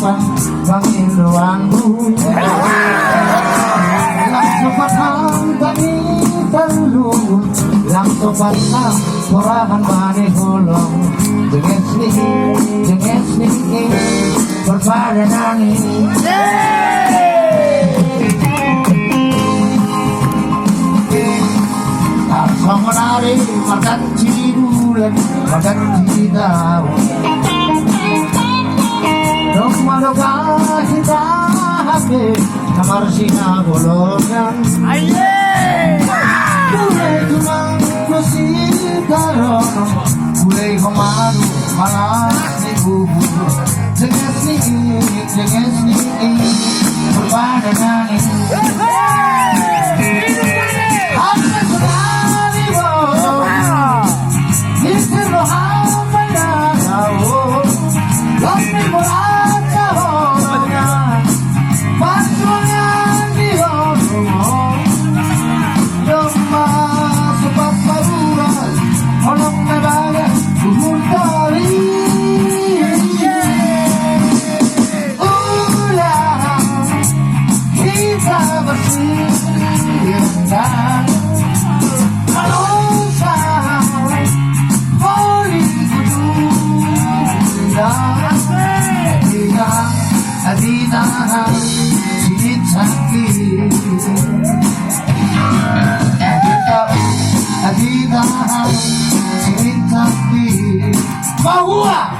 bang Pangiluanku lang sopat ang tani talun lang sopat ang kurahan manihulong jenges ni berpada nangis Sang menari makan cidulan makan cidau dong madoka kita hape kamar sina golongan kulay tunang kusitarong kulay komado malas ni bubu jenges ni berpada nangis Adina sinit sakit Adina sinit sakit bahwa